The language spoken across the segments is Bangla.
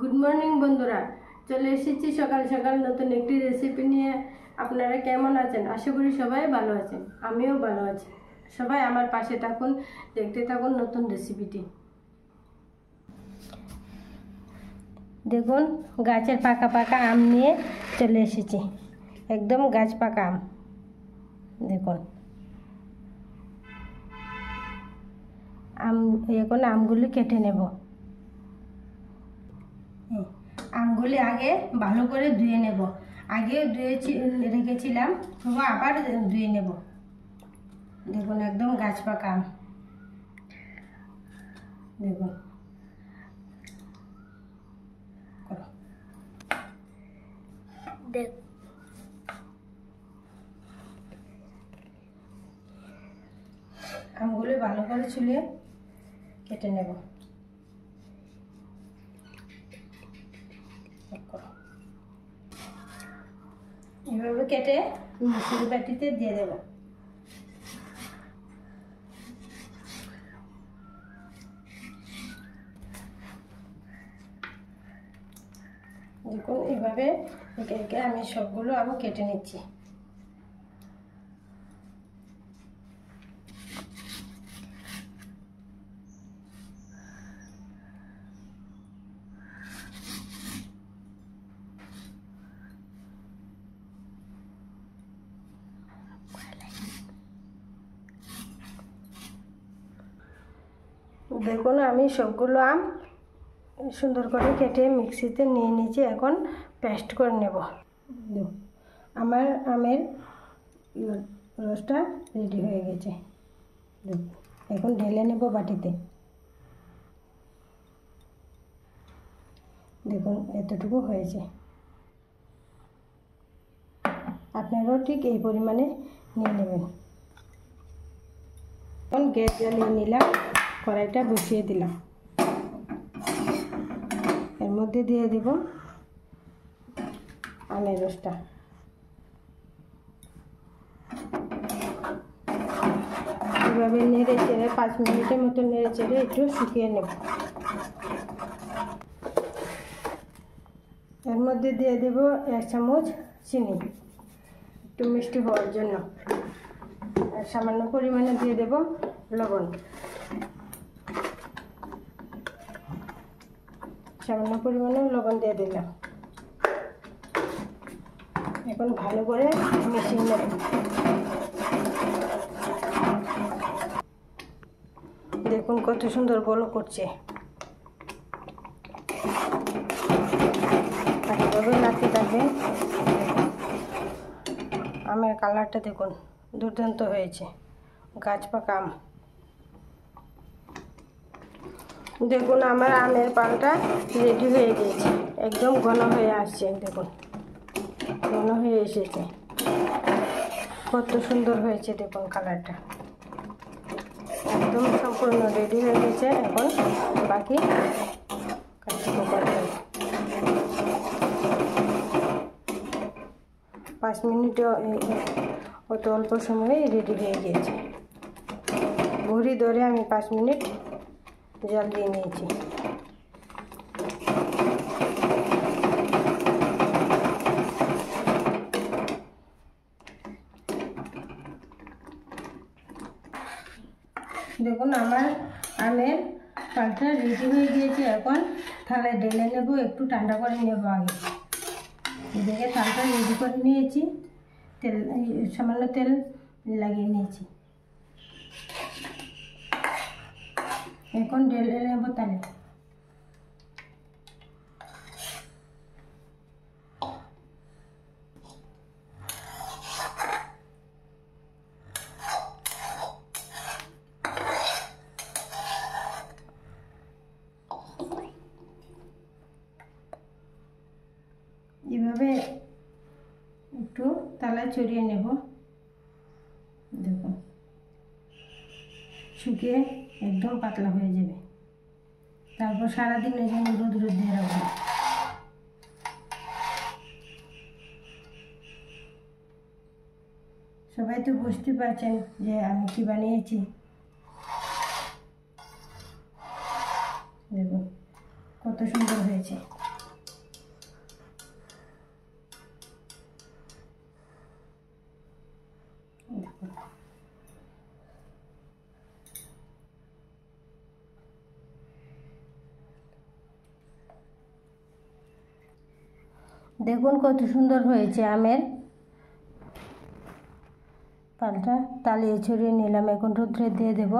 গুড মর্নিং বন্ধুরা, চলে এসেছি সকাল সকাল নতুন একটি রেসিপি নিয়ে। আপনারা কেমন আছেন? আশা করি সবাই ভালো আছেন, আমিও ভালো আছি। সবাই আমার পাশে থাকুন, দেখতে থাকুন নতুন রেসিপিটি। দেখুন, গাছের পাকা পাকা আম নিয়ে চলে এসেছি, একদম গাছ পাকা আম। দেখুন এখন আমগুলি কেটে নেব। আমগুলি আগে ভালো করে ধুয়ে নেব। আগে রেখেছিলাম, তবু আবার ধুয়ে নেব। দেখুন একদম গাছ পাকা আম। দেখুন আমগুলি ভালো করে ছুলে কেটে নেব। এভাবে কেটে মিক্সির বাটিতে দিয়ে দেব। দেখুন এভাবে একে একে আমি সবগুলো আবার কেটে নিচ্ছি। দেখুন আমি সবগুলো আম সুন্দর করে কেটে মিক্সিতে নিয়ে নিয়েছি। এখন পেস্ট করে নেব। আমার আমের রসটা রেডি হয়ে গেছে। এখন ঢেলে নেব বাটিতে। দেখুন এতটুকু হয়েছে। আপনারাও ঠিক এই পরিমাণে নিয়ে নেবেন। এখন গ্যাস জ্বালিয়ে নিলাম, কড়াইটা বসিয়ে দিলাম। এর মধ্যে দিয়ে দেব আমের রসটা। এভাবে নেড়ে চেড়ে 5 মিনিটের মতো নেড়ে চেড়ে একটু শুকিয়ে নেব। এর মধ্যে দিয়ে দেব 1 চামচ চিনি, একটু মিষ্টি হওয়ার জন্য। আর সামান্য পরিমাণে দিয়ে দেব লবণ। সামান্য পরিমাণে লবণ দিয়ে দিলাম। এখন ভালো করে মিশিয়ে নেব। দেখুন কত সুন্দর বলক করছে। এভাবে নাড়তে থাকবেন। আমের কালারটা দেখুন দুর্দান্ত হয়েছে, গাছ পাকা আম। দেখুন আমার আমের পালটা রেডি হয়ে গিয়েছে, একদম ঘন হয়ে আসছে। দেখুন ঘন হয়ে এসেছে, কত সুন্দর হয়েছে। দেখুন কালারটা একদম সম্পূর্ণ রেডি হয়ে গেছে। এখন বাকি কাজটুকু করতে হবে। 5 মিনিটে অত অল্প সময়ে রেডি হয়ে গিয়েছে। ভরি ধরে আমি 5 মিনিট জল দিয়ে নিয়েছি। দেখুন আমার আমের পালটা রেডি হয়ে গিয়েছে। এখন থালায় ঢেলে নেব, একটু ঠান্ডা করে নেব। আগে এদিকে থালটা রেডি করে নিয়েছি, সামান্য তেল লাগিয়ে নিয়েছি। এখন ঢেলে নেব তালে। এভাবে একটু তালায় ছড়িয়ে নেব। দেখুন শুকিয়ে একদম পাতলা হয়ে যাবে। তারপর সারাদিন এই জন্য রোদ দিয়ে রাখবো। সবাই তো বুঝতে পারছেন যে আমি কি বানিয়েছি। দেখুন কত সুন্দর হয়েছে। দেখুন কত সুন্দর হয়েছে আমের পালটা। তালিয়ে ছড়িয়ে নিলাম, এখন রোদ্রে দিয়ে দেব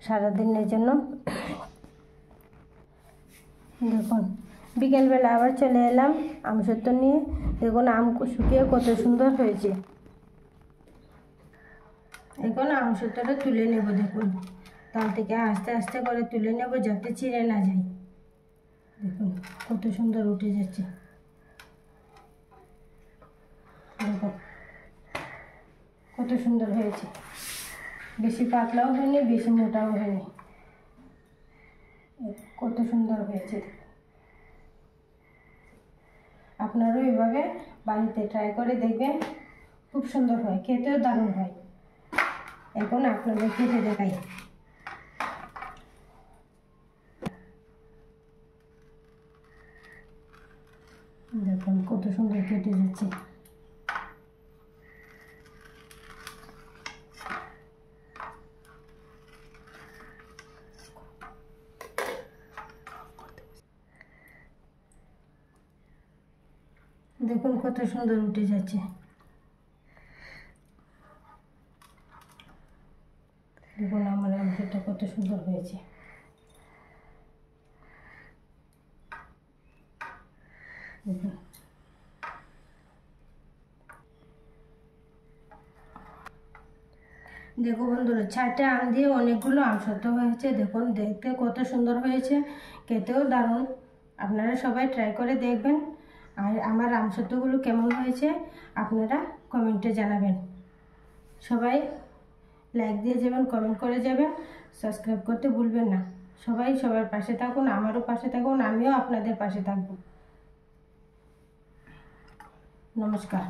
সারাদিনের জন্য। দেখুন বিকেলবেলা আবার চলে এলাম আমসত্ত্ব নিয়ে। দেখুন আম শুকিয়ে কত সুন্দর হয়েছে। এখন আমসত্ত্বটা তুলে নেব। দেখুন তাল থেকে আস্তে আস্তে করে তুলে নেব যাতে ছিঁড়ে না যায়। দেখুন কত সুন্দর উঠে যাচ্ছে। দেখুন কত সুন্দর হয়েছে, বেশি পাতলাও হয়নি বেশি মোটাও হয়নি, কত সুন্দর হয়েছে। আপনারাও এভাবে বাড়িতে ট্রাই করে দেখবেন, খুব সুন্দর হয়, খেতেও দারুণ হয়। এখন আপনাদের খেতে দেখাই। দেখুন কত সুন্দর কেটে যাচ্ছে। দেখুন কত সুন্দর উঠে যাচ্ছে। দেখুন আমার আমটা কত সুন্দর হয়েছে। দেখুন দেখো বন্ধুরা, 4টে আম দিয়ে অনেকগুলো আমসত্ত্ব হয়েছে। দেখুন দেখতে কত সুন্দর হয়েছে, খেতেও দারুণ। আপনারা সবাই ট্রাই করে দেখবেন। আর আমার আমসত্ত্বগুলো কেমন হয়েছে আপনারা কমেন্টে জানাবেন। সবাই লাইক দিয়ে যাবেন, কমেন্ট করে যাবেন, সাবস্ক্রাইব করতে ভুলবেন না। সবাই সবার পাশে থাকুন, আমারও পাশে থাকুন, আমিও আপনাদের পাশে থাকব। নমস্কার।